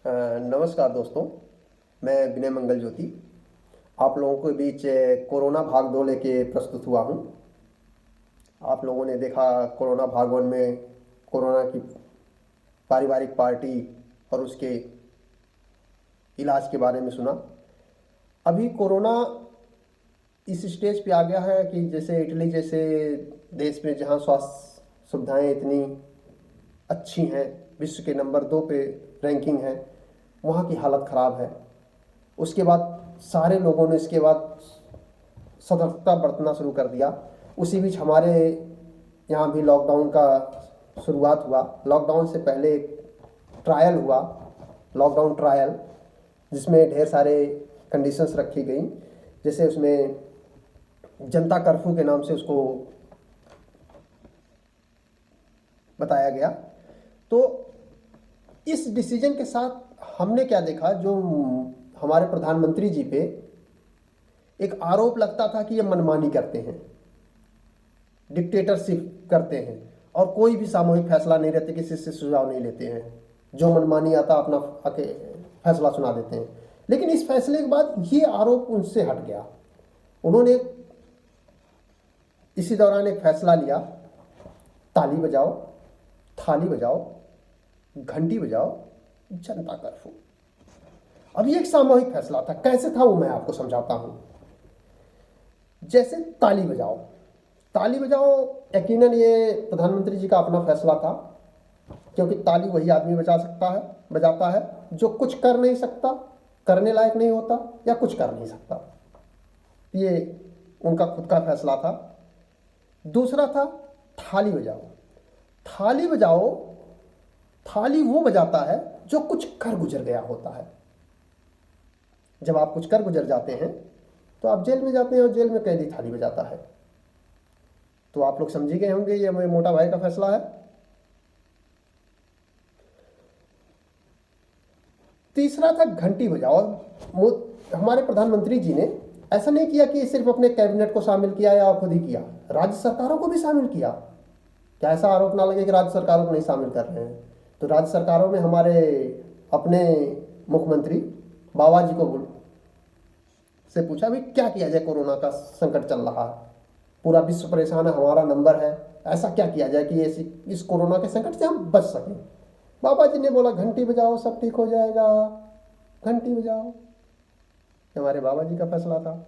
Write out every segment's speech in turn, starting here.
नमस्कार दोस्तों, मैं विनय मंगल ज्योति आप लोगों के बीच कोरोना भाग 2 लेके प्रस्तुत हुआ हूँ। आप लोगों ने देखा कोरोना भाग 1 में कोरोना की पारिवारिक पार्टी और उसके इलाज के बारे में सुना। अभी कोरोना इस स्टेज पे आ गया है कि जैसे इटली जैसे देश में जहाँ स्वास्थ्य सुविधाएं इतनी अच्छी हैं, विश्व के नंबर 2 पे रैंकिंग है, वहाँ की हालत ख़राब है। उसके बाद सारे लोगों ने इसके बाद सतर्कता बरतना शुरू कर दिया। उसी बीच हमारे यहाँ भी लॉकडाउन का शुरुआत हुआ। लॉकडाउन से पहले एक ट्रायल हुआ, लॉकडाउन ट्रायल, जिसमें ढेर सारे कंडीशंस रखी गई। जैसे उसमें जनता कर्फ्यू के नाम से उसको बताया गया। तो इस डिसीजन के साथ हमने क्या देखा, जो हमारे प्रधानमंत्री जी पे एक आरोप लगता था कि ये मनमानी करते हैं, डिक्टेटरशिप करते हैं और कोई भी सामूहिक फैसला नहीं रहते, किसी से सुझाव नहीं लेते हैं, जो मनमानी आता अपना आके फैसला सुना देते हैं। लेकिन इस फैसले के बाद ये आरोप उनसे हट गया। उन्होंने इसी दौरान एक फैसला लिया, ताली बजाओ, थाली बजाओ, घंटी बजाओ, जनता कर्फ्यू। अब ये एक सामूहिक फैसला था। कैसे था वो मैं आपको समझाता हूं। जैसे ताली बजाओ, ताली बजाओ, यकीनन ये प्रधानमंत्री जी का अपना फैसला था, क्योंकि ताली वही आदमी बजाता है जो कुछ कर नहीं सकता, करने लायक नहीं होता या कुछ कर नहीं सकता। ये उनका खुद का फैसला था। दूसरा था थाली बजाओ। थाली बजाओ, थाली वो बजाता है जो कुछ कर गुजर गया होता है। जब आप कुछ कर गुजर जाते हैं तो आप जेल में जाते हैं और जेल में कैदी थाली बजाता है। तो आप लोग समझ गए होंगे ये मेरे मोटा भाई का फैसला है। तीसरा था घंटी बजाओ। हमारे प्रधानमंत्री जी ने ऐसा नहीं किया कि सिर्फ अपने कैबिनेट को शामिल किया या खुद ही किया, राज्य सरकारों को भी शामिल किया। क्या ऐसा आरोप ना लगे कि राज्य सरकारों को नहीं शामिल कर रहे हैं। तो राज्य सरकारों में हमारे अपने मुख्यमंत्री बाबा जी को से पूछा, भाई क्या किया जाए, कोरोना का संकट चल रहा है, पूरा विश्व परेशान है, हमारा नंबर है, ऐसा क्या किया जाए कि इस कोरोना के संकट से हम बच सकें। बाबा जी ने बोला घंटी बजाओ, सब ठीक हो जाएगा, घंटी बजाओ। हमारे बाबा जी का फैसला था।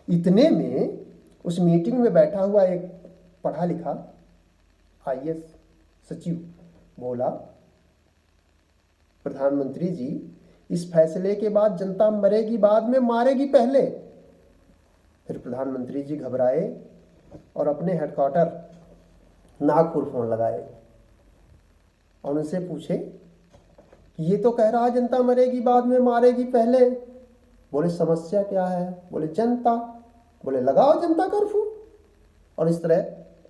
इतने में उस मीटिंग में बैठा हुआ एक पढ़ा लिखा आईएएस सचिव बोला, प्रधानमंत्री जी, इस फैसले के बाद जनता मरेगी बाद में, मारेगी पहले। फिर प्रधानमंत्री जी घबराए और अपने हेडक्वार्टर नागपुर फोन लगाए और उनसे पूछे कि ये तो कह रहा है जनता मरेगी बाद में, मारेगी पहले। बोले समस्या क्या है? बोले जनता। बोले लगाओ जनता कर्फ्यू। और इस तरह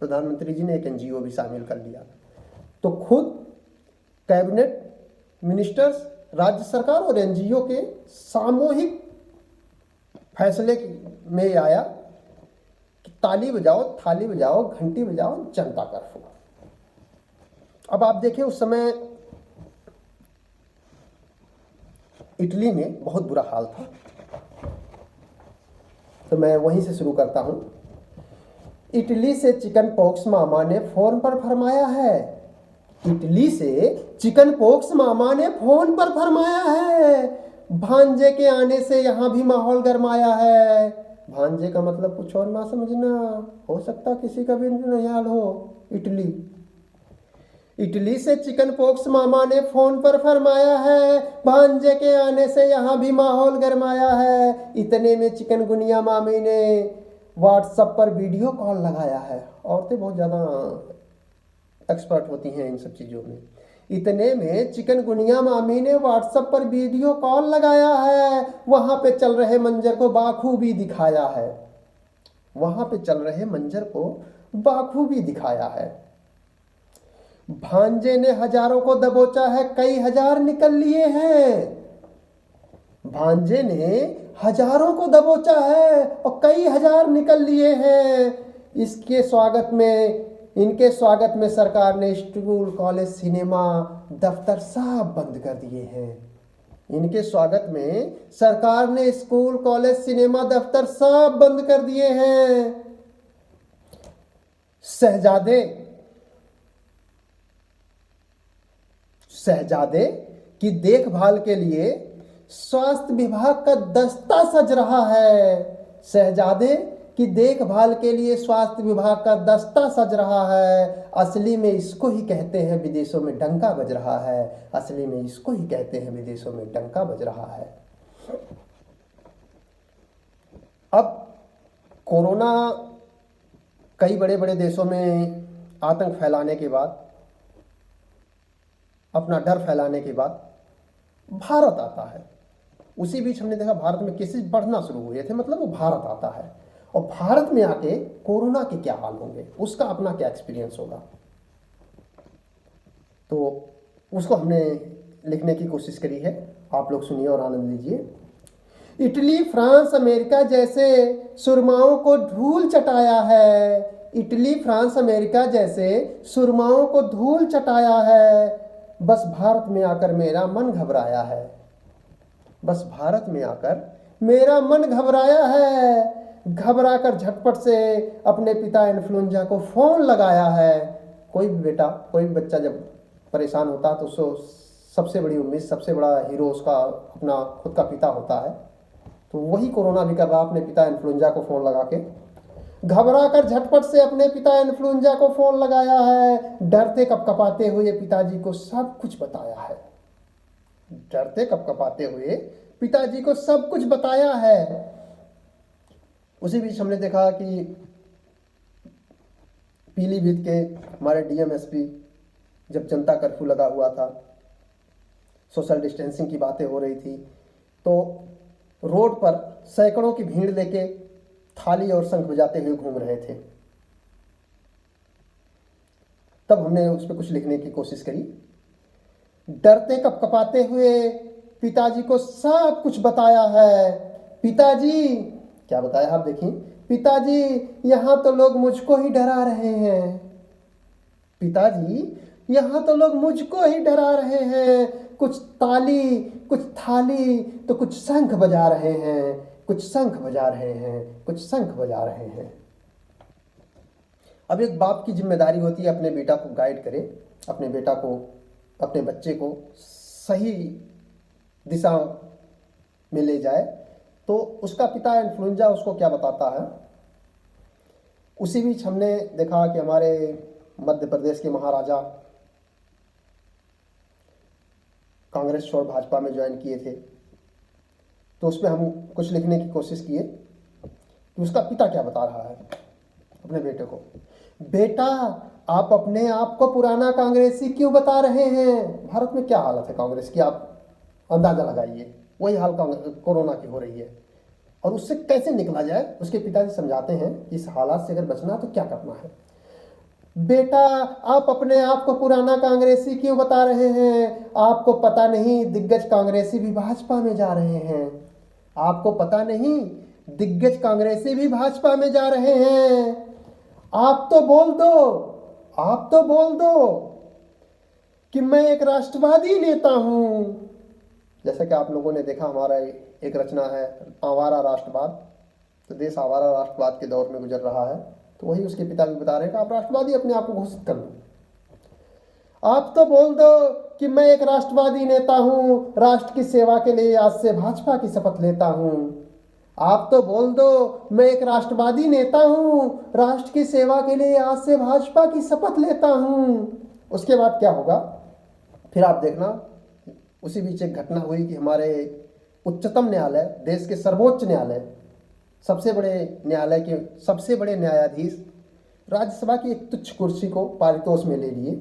प्रधानमंत्री जी ने एक एनजीओ भी शामिल कर लिया। तो खुद कैबिनेट मिनिस्टर्स, राज्य सरकार और एनजीओ के सामूहिक फैसले में आया कि ताली बजाओ, थाली बजाओ, घंटी बजाओ, जनता कर्फ्यू। अब आप देखें उस समय इटली में बहुत बुरा हाल था। तो मैं वहीं से शुरू करता हूं। इटली से चिकन पॉक्स मामा ने फोन पर फरमाया है। इटली से चिकन पॉक्स मामा ने फोन पर फरमाया है। भांजे के आने से यहां भी माहौल गरमाया है। भांजे का मतलब कुछ और ना समझना, हो सकता किसी का भी ननिहाल हो। इटली से चिकन पॉक्स मामा ने फोन पर फरमाया है। भांजे के आने से यहाँ भी माहौल गरमाया है। इतने में चिकनगुनिया मामी ने व्हाट्सएप पर वीडियो कॉल लगाया है। औरतें बहुत ज़्यादा एक्सपर्ट होती हैं इन सब चीज़ों में। इतने में चिकनगुनिया मामी ने व्हाट्सएप पर वीडियो कॉल लगाया है। वहाँ पे चल रहे मंजर को बाखूबी दिखाया है। वहाँ पे चल रहे मंजर को बाखूबी दिखाया है। भांजे ने हजारों को दबोचा है, कई हजार निकल लिए हैं। भांजे ने हजारों को दबोचा है और कई हजार निकल लिए हैं। इनके स्वागत में सरकार ने स्कूल, कॉलेज, सिनेमा, दफ्तर सब बंद कर दिए हैं। इनके स्वागत में सरकार ने स्कूल, कॉलेज, सिनेमा, दफ्तर सब बंद कर दिए हैं। शहजादे की देखभाल के लिए स्वास्थ्य विभाग का दस्ता सज रहा है। शहजादे की देखभाल के लिए स्वास्थ्य विभाग का दस्ता सज रहा है। असली में इसको ही कहते हैं विदेशों में डंका बज रहा है। असली में इसको ही कहते हैं विदेशों में डंका बज रहा है। अब कोरोना कई बड़े बड़े देशों में आतंक फैलाने के बाद, अपना डर फैलाने के बाद भारत आता है। उसी बीच हमने देखा भारत में केसेस बढ़ना शुरू हुए थे, मतलब वो भारत आता है। और भारत में आके कोरोना के क्या हाल होंगे, उसका अपना क्या एक्सपीरियंस होगा, तो उसको हमने लिखने की कोशिश करी है। आप लोग सुनिए और आनंद लीजिए। इटली, फ्रांस, अमेरिका जैसे सुरमाओं को धूल चटाया है। इटली, फ्रांस, अमेरिका जैसे सुरमाओं को धूल चटाया है। बस भारत में आकर मेरा मन घबराया है। बस भारत में आकर मेरा मन घबराया है। घबराकर झटपट से अपने पिता इन्फ्लुएंजा को फोन लगाया है। कोई भी बेटा, कोई भी बच्चा जब परेशान होता है तो उसको सबसे बड़ी उम्मीद, सबसे बड़ा हीरो उसका अपना खुद का पिता होता है। तो वही कोरोना भी कर रहा, अपने पिता इन्फ्लुएंजा को फोन लगा के घबरा कर झटपट से अपने पिता इन्फ्लुएंजा को फोन लगाया है। डरते कपकपाते हुए पिताजी को सब कुछ बताया है। डरते कपकपाते हुए पिताजी को सब कुछ बताया है। उसी बीच हमने देखा कि पीलीभीत के हमारे डीएम एसपी, जब जनता कर्फ्यू लगा हुआ था, सोशल डिस्टेंसिंग की बातें हो रही थी, तो रोड पर सैकड़ों की भीड़ लेके थाली और शंख बजाते हुए घूम रहे थे। तब हमने उस पर कुछ लिखने की कोशिश करी। डरते कपकपाते हुए पिताजी को सब कुछ बताया है। पिताजी क्या बताया, आप देखिए। पिताजी, यहां तो लोग मुझको ही डरा रहे हैं। पिताजी, यहां तो लोग मुझको ही डरा रहे हैं। कुछ ताली, कुछ थाली, तो कुछ शंख बजा रहे हैं। कुछ शंख बजा रहे हैं, कुछ शंख बजा रहे हैं। अब एक बाप की जिम्मेदारी होती है अपने बेटा को गाइड करे, अपने बेटा को, अपने बच्चे को सही दिशा में ले जाए। तो उसका पिता इन्फ्लुएंजा उसको क्या बताता है। उसी बीच हमने देखा कि हमारे मध्य प्रदेश के महाराजा कांग्रेस छोड़ भाजपा में ज्वाइन किए थे, तो उसमें हम कुछ लिखने की कोशिश किए कि उसका पिता क्या बता रहा है अपने बेटे को। बेटा, आप अपने आप को पुराना कांग्रेसी क्यों बता रहे हैं? भारत में क्या हालत है कांग्रेस की, आप अंदाजा लगाइए। वही हाल कोरोना की हो रही है, और उससे कैसे निकला जाए उसके पिताजी समझाते हैं कि इस हालात से अगर बचना तो क्या करना है। बेटा, आप अपने आप को पुराना कांग्रेसी क्यों बता रहे हैं? आपको पता नहीं दिग्गज कांग्रेसी भी भाजपा में जा रहे हैं। आपको पता नहीं दिग्गज कांग्रेसी भी भाजपा में जा रहे हैं। आप तो बोल दो, आप तो बोल दो कि मैं एक राष्ट्रवादी नेता हूं। जैसा कि आप लोगों ने देखा, हमारा एक रचना है आवारा राष्ट्रवाद, तो देश आवारा राष्ट्रवाद के दौर में गुजर रहा है। तो वही उसके पिता भी बता रहे हैं कि आप राष्ट्रवादी अपने आप को घोषित कर लो। आप तो बोल दो कि मैं एक राष्ट्रवादी नेता हूं, राष्ट्र की सेवा के लिए आज से भाजपा की शपथ लेता हूं। आप तो बोल दो मैं एक राष्ट्रवादी नेता हूं, राष्ट्र की सेवा के लिए आज से भाजपा की शपथ लेता हूं। उसके बाद क्या होगा फिर आप देखना। उसी बीच एक घटना हुई कि हमारे उच्चतम न्यायालय, देश के सर्वोच्च न्यायालय, सबसे बड़े न्यायालय के सबसे बड़े न्यायाधीश राज्यसभा की एक तुच्छ कुर्सी को पारितोष में ले लिए।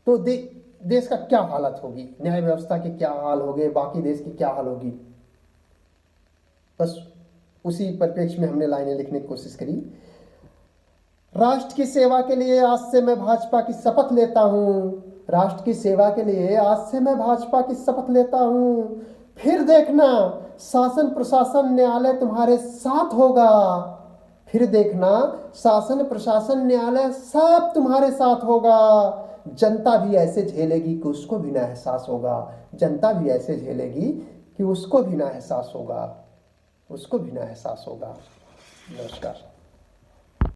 तो देश का क्या हालत होगी, न्याय व्यवस्था के क्या हाल होंगे, बाकी देश की क्या हाल होगी। बस उसी परिप्रेक्ष्य में हमने लाइनें लिखने की कोशिश करी। राष्ट्र की सेवा के लिए आज से मैं भाजपा की शपथ लेता हूं। राष्ट्र की सेवा के लिए आज से मैं भाजपा की शपथ लेता हूं। फिर देखना शासन प्रशासन न्यायालय तुम्हारे साथ होगा। फिर देखना शासन प्रशासन न्यायालय सब तुम्हारे साथ होगा। जनता भी ऐसे झेलेगी कि उसको भी ना एहसास होगा, जनता भी ऐसे झेलेगी कि उसको भी ना एहसास होगा, उसको भी ना एहसास होगा। नमस्कार।